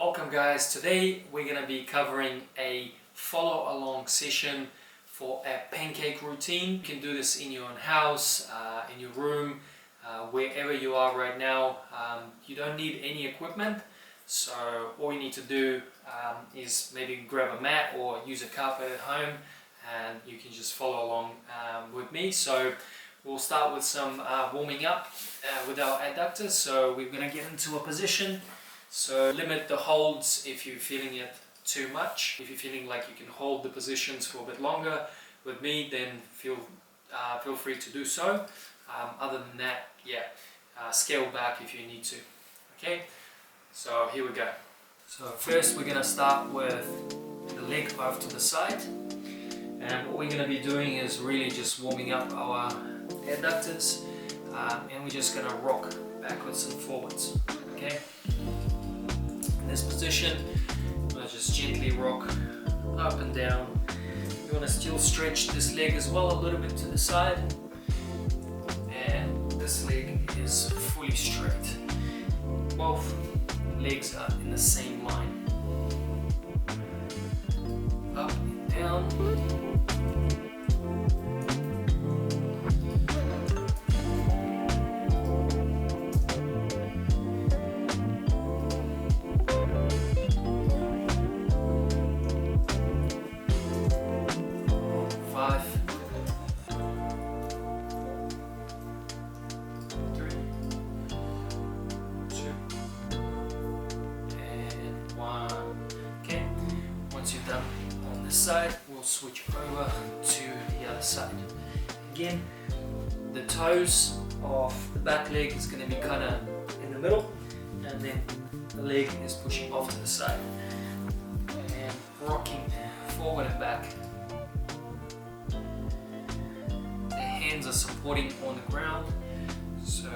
Welcome guys, today we're going to be covering a follow along session for a pancake routine. You can do this in your own house, in your room, wherever you are right now. You don't need any equipment, so all you need to do is maybe grab a mat or use a carpet at home and you can just follow along with me. So we'll start with some warming up with our adductors. So we're going to get into a position. So limit the holds if you're feeling it too much. If you're feeling like you can hold the positions for a bit longer with me, then feel free to do so. Other than that, scale back if you need to. Okay, so here we go. So first we're going to start with the leg off to the side. And what we're going to be doing is really just warming up our adductors. And we're just going to rock backwards and forwards. Okay. In this position, I'm going to just gently rock up and down. You want to still stretch this leg as well a little bit to the side, and this leg is fully straight. Both legs are in the same line. Up and down. On this side, we'll switch over to the other side. Again, the toes of the back leg is going to be kind of in the middle, and then the leg is pushing off to the side and rocking forward and back. The hands are supporting on the ground, so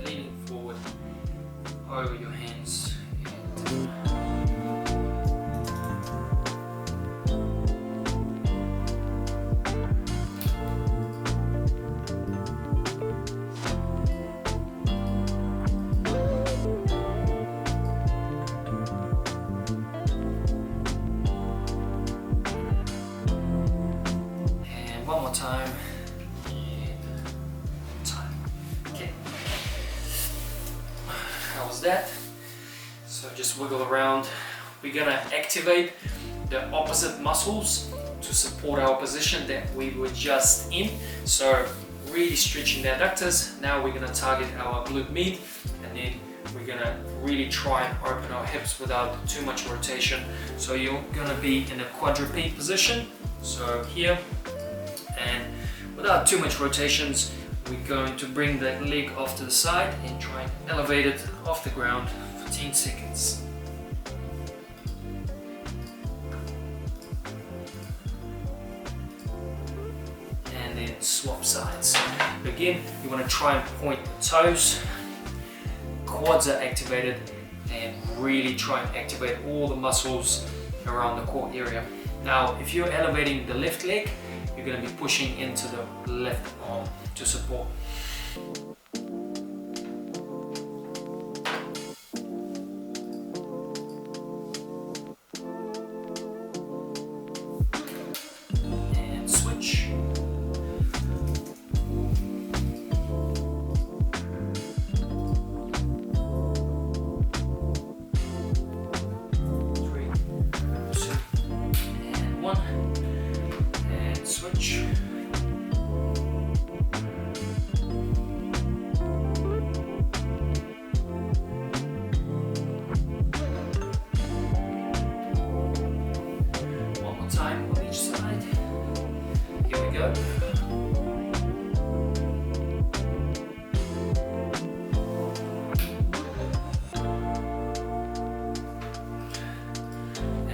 leaning forward over your hands. One more time, and time. Okay, how was that? So just wiggle around. We're gonna activate the opposite muscles to support our position that we were just in. So really stretching the adductors. Now we're gonna target our glute med, and then we're gonna really try and open our hips without too much rotation. So you're gonna be in a quadruped position. So here. And without too much rotations, we're going to bring that leg off to the side and try and elevate it off the ground for 10 seconds. And then swap sides. Again, you want to try and point the toes, quads are activated, and really try and activate all the muscles around the core area. Now, if you're elevating the left leg, you're going to be pushing into the left arm to support. And switch. Three, two, and one. Switch. One more time on each side. Here we go.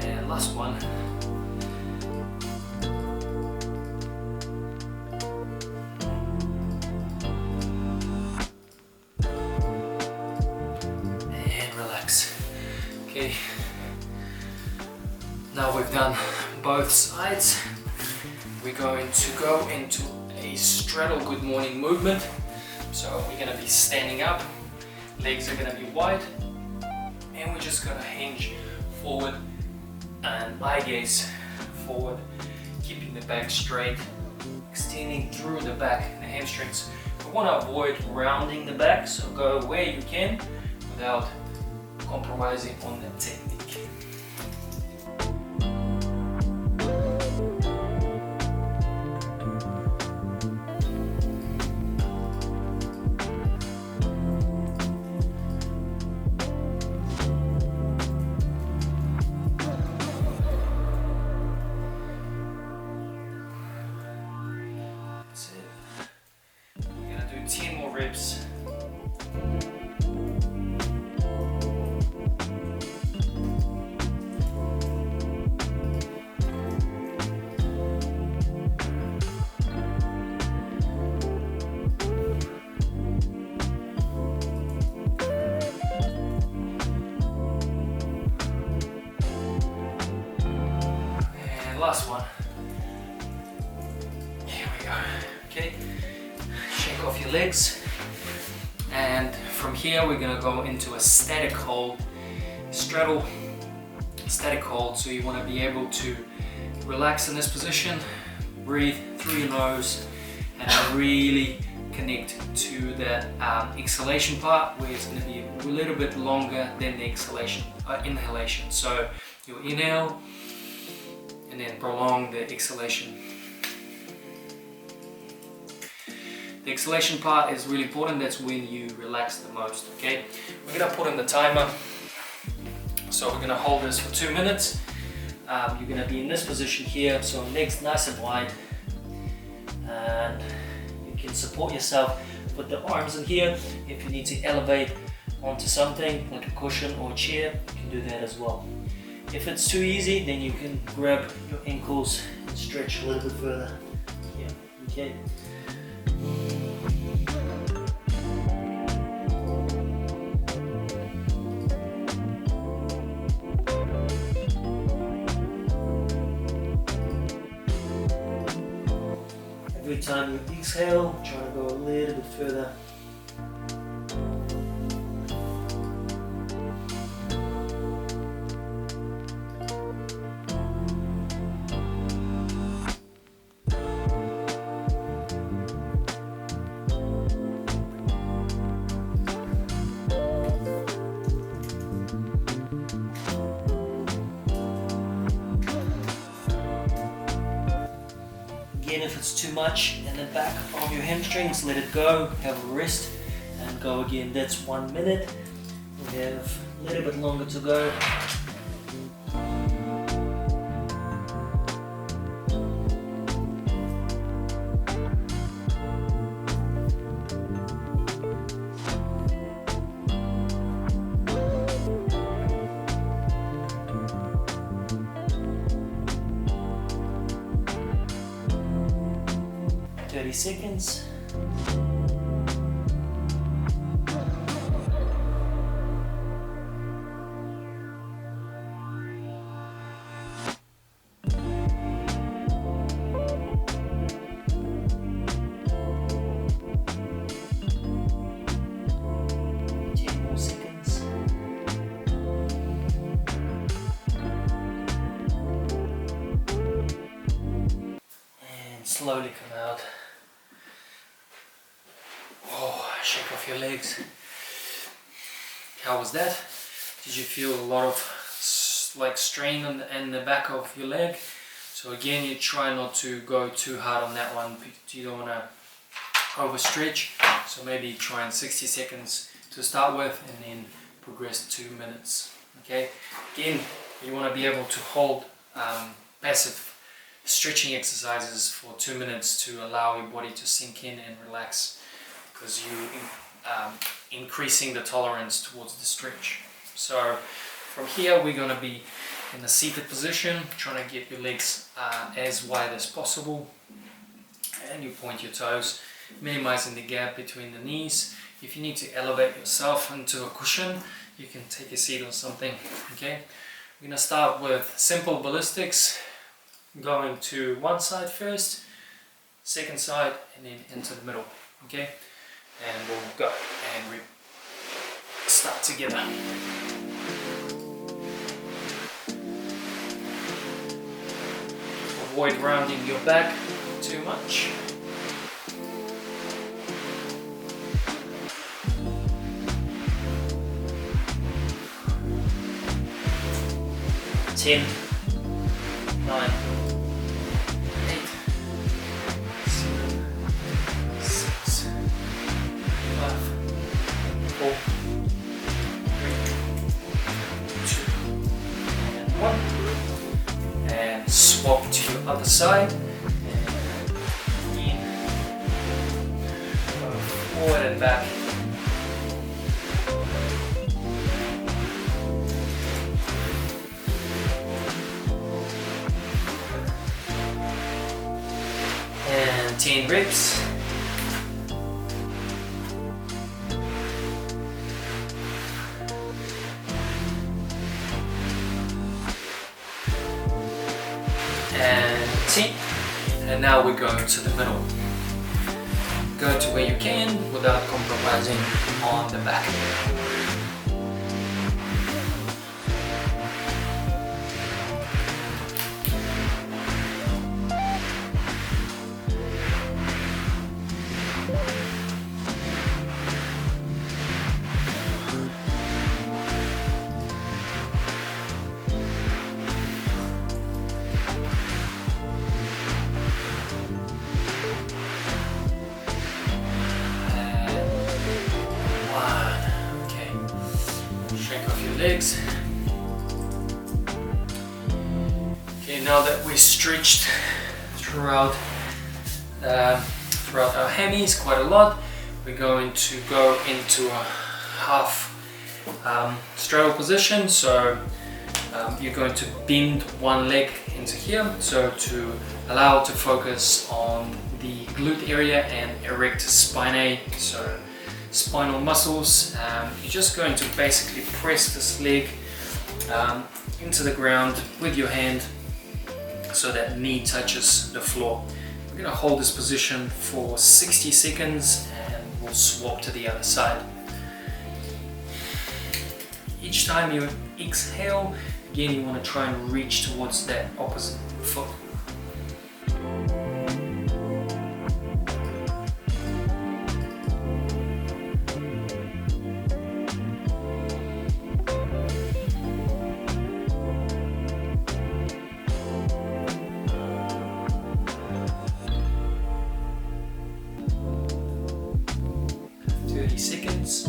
And last one. Okay, now we've done both sides. We're going to go into a straddle good morning movement. So we're going to be standing up, legs are going to be wide, and we're just gonna hinge forward and eye gaze forward, keeping the back straight, extending through the back and the hamstrings. We want to avoid rounding the back, so go where you can without compromising on the technique. That's it. We're going to do 10 more reps. Last one. Here we go. Okay, shake off your legs, and from here we're gonna go into a static hold, straddle, static hold. So you want to be able to relax in this position, breathe through your nose, and really connect to that exhalation part, where it's going to be a little bit longer than the inhalation. So you'll inhale and then prolong the exhalation. The exhalation part is really important. That's when you relax the most. Okay, we're gonna put in the timer. So we're gonna hold this for 2 minutes. You're gonna be in this position here, so legs nice and wide, and you can support yourself with the arms in here. If you need to elevate onto something like a cushion or a chair, you can do that as well. If it's too easy, then you can grab your ankles and stretch a little bit further. Yeah, okay. Every time you exhale, try to go a little bit further. Again, if it's too much in the back of your hamstrings, let it go, have a rest, and go again. That's 1 minute. We have a little bit longer to go. Seconds. Slowly come out. Oh, shake off your legs. How was that? Did you feel a lot of like strain in the back of your leg? So again, you try not to go too hard on that one. You don't want to overstretch. So maybe try in 60 seconds to start with, and then progress 2 minutes. Okay. Again, you want to be able to hold passive stretching exercises for 2 minutes to allow your body to sink in and relax, because you're increasing the tolerance towards the stretch. So from here we're going to be in a seated position, trying to get your legs as wide as possible, and you point your toes, minimizing the gap between the knees. If you need to elevate yourself into a cushion, you can take a seat or something. Okay, we're going to start with simple ballistics, going to one side first, second side, and then into the middle. Okay, and we'll go and we start together. avoid rounding your back too much. Ten, 9, 8, 7, 6, 5, 4, 3, 2, and 1. And swap to your other side. And in, forward and back. And 10 reps. And 10. And now we're going to the middle. Go to where you can without compromising on the back. Legs. Okay, now that we stretched throughout our hammies quite a lot, we're going to go into a half straddle position. So you're going to bend one leg into here, so to allow it to focus on the glute area and erect spinae, so spinal muscles. You're just going to basically press this leg into the ground with your hand so that knee touches the floor. We're going to hold this position for 60 seconds and we'll swap to the other side. Each time you exhale, again you want to try and reach towards that opposite foot. Seconds.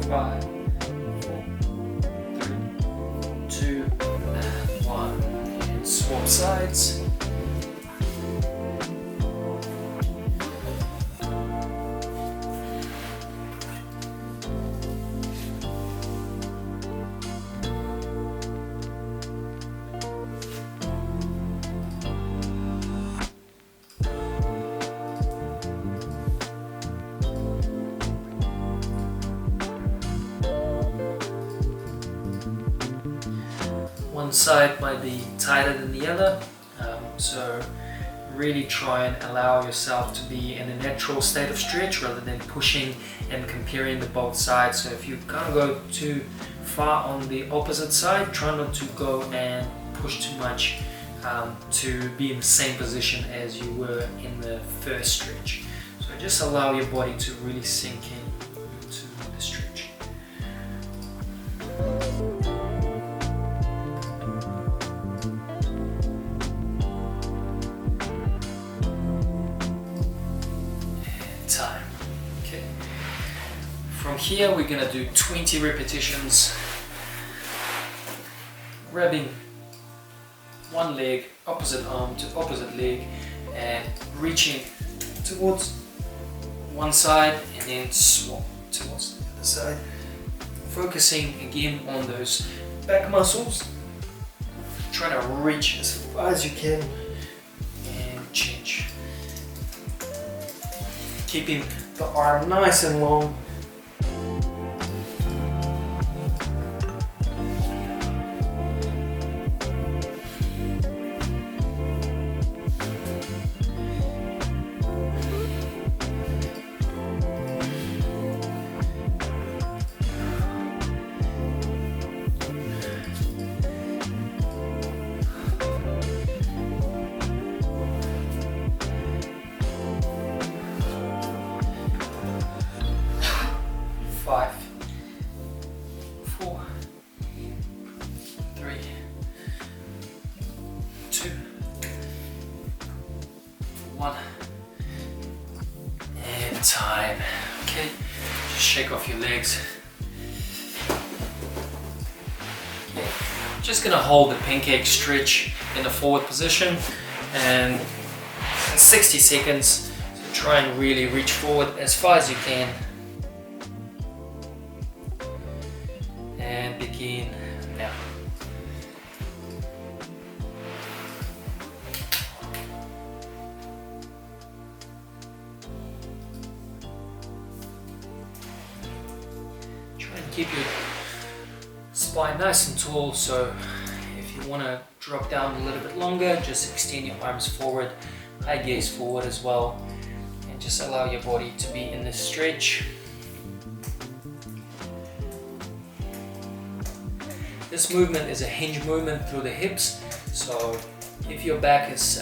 Five, 4, 3, 2, and 1. And swap sides. One side might be tighter than the other, so really try and allow yourself to be in a natural state of stretch rather than pushing and comparing the both sides. So if you can't go too far on the opposite side, try not to go and push too much to be in the same position as you were in the first stretch. So just allow your body to really sink into the stretch. Time. Okay. From here we're gonna do 20 repetitions, grabbing one leg, opposite arm to opposite leg, and reaching towards one side and then swap towards the other side. Focusing again on those back muscles. Try to reach as far as you can and change. Keeping the arm nice and long. and time. Okay, just shake off your legs. Okay. Just gonna hold the pancake stretch in the forward position, and in 60 seconds, so try and really reach forward as far as you can. And begin now. Try and keep your spine nice and tall, so if you want to drop down a little bit longer, just extend your arms forward, eye gaze forward as well, and just allow your body to be in this stretch. This movement is a hinge movement through the hips, so if your back is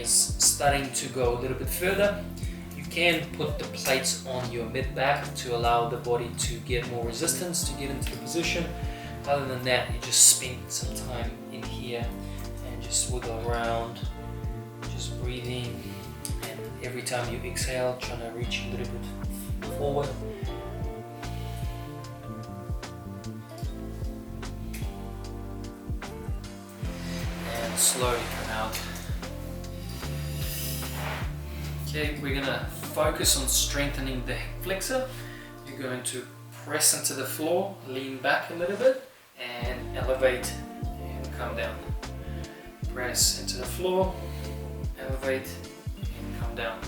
starting to go a little bit further, you can put the plates on your mid back to allow the body to get more resistance to get into the position. Other than that, you just spend some time in here and just wiggle around, just breathing, and every time you exhale, trying to reach a little bit forward. And slowly come out. Okay, we're gonna focus on strengthening the hip flexor. You're going to press into the floor, lean back a little bit, and elevate and come down. Press into the floor, elevate and come down.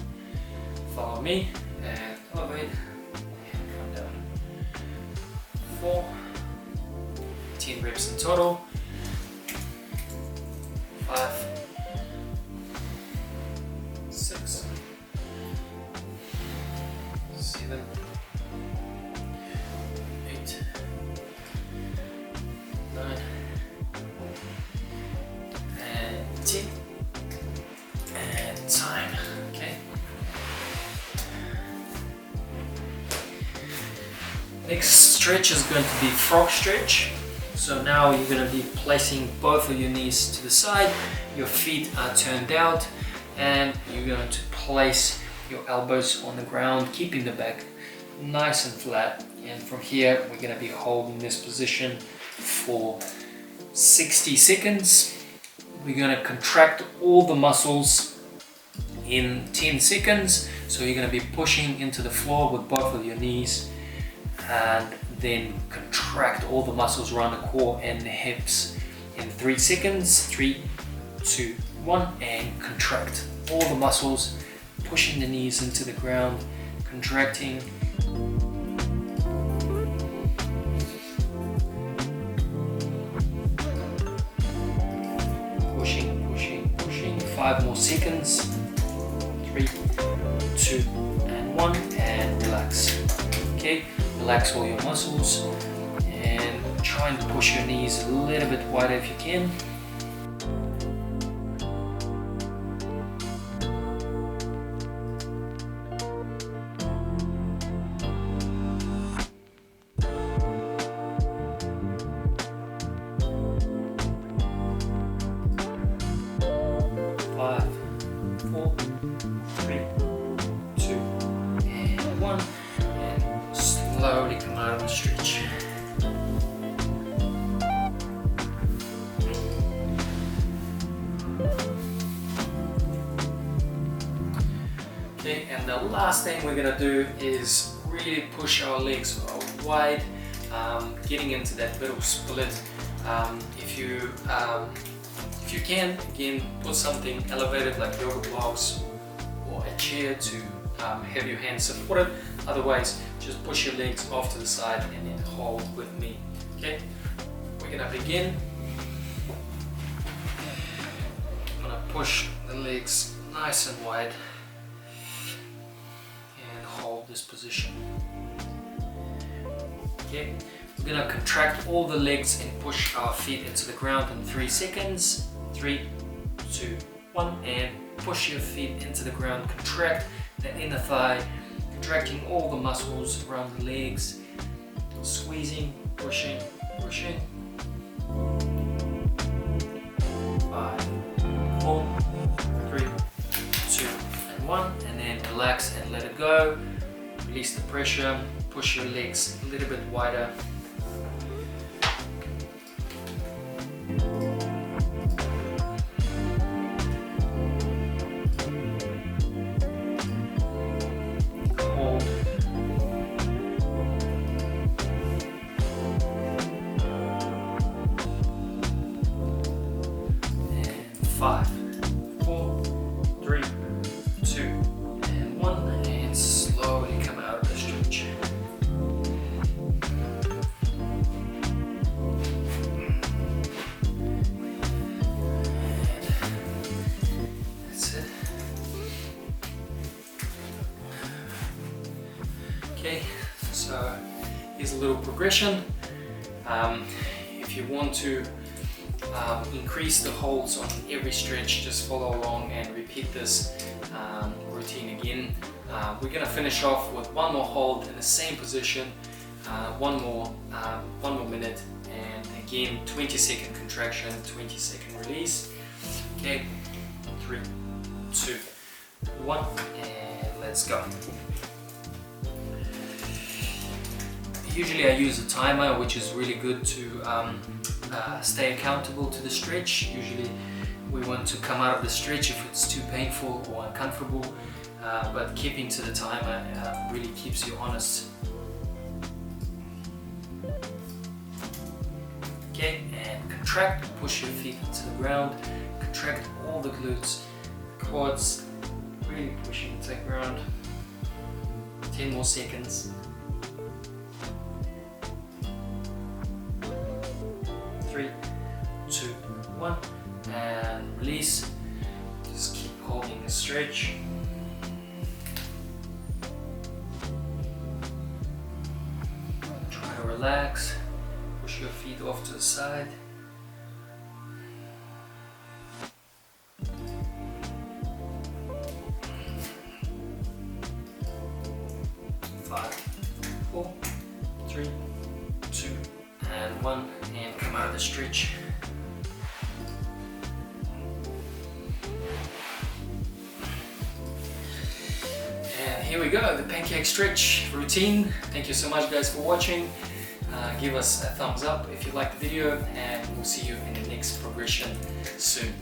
Follow me and elevate and come down. 4, 10 reps in total. 5, 6, 7, 8, 9, and 10, and time. Okay. Next stretch is going to be frog stretch. So now you're going to be placing both of your knees to the side, your feet are turned out, and you're going to place your elbows on the ground, keeping the back nice and flat. And from here, we're going to be holding this position for 60 seconds. We're going to contract all the muscles in 10 seconds. So you're going to be pushing into the floor with both of your knees, and then contract all the muscles around the core and the hips in 3 seconds. 3, 2, 1, and contract all the muscles, pushing the knees into the ground, contracting. Pushing, pushing, pushing. 5 more seconds. 3, 2, and 1, and relax. Okay, relax all your muscles and try and push your knees a little bit wider if you can. Slowly come out of the stretch. Okay, and the last thing we're gonna do is really push our legs wide, getting into that middle split. If you can, again, put something elevated like yoga blocks or a chair to have your hands supported. Otherwise, just push your legs off to the side and then hold with me. Okay, we're gonna begin. I'm gonna push the legs nice and wide and hold this position. Okay, we're gonna contract all the legs and push our feet into the ground in 3 seconds. 3, 2, 1, and push your feet into the ground. Contract the inner thigh, contracting all the muscles around the legs, squeezing, pushing, pushing. 5, 4, 3, 2, and 1, and then relax. relax and let it go. Release the pressure, push your legs a little bit wider. Hold. And 5, 4, 3, 2, and 1, and slowly come out of the stretch. Okay, so here's a little progression. If you want to increase the holds on every stretch, just follow along and repeat this routine again. We're going to finish off with one more hold in the same position, one more minute, and again 20-second contraction, 20-second release. Okay, 3, 2, 1, and let's go. Usually I use a timer, which is really good to stay accountable to the stretch. Usually we want to come out of the stretch if it's too painful or uncomfortable, but keeping to the timer really keeps you honest. Okay, and contract, push your feet into the ground, contract all the glutes, quads, really pushing into the ground. 10 more seconds. 3, 2, 1, and release. Just keep holding the stretch. Try to relax. Push your feet off to the side. Five, 4, 3, 2, and 1, and come out of the stretch. And here we go, the pancake stretch routine. Thank you so much guys for watching. Give us a thumbs up if you liked the video, and we'll see you in the next progression soon.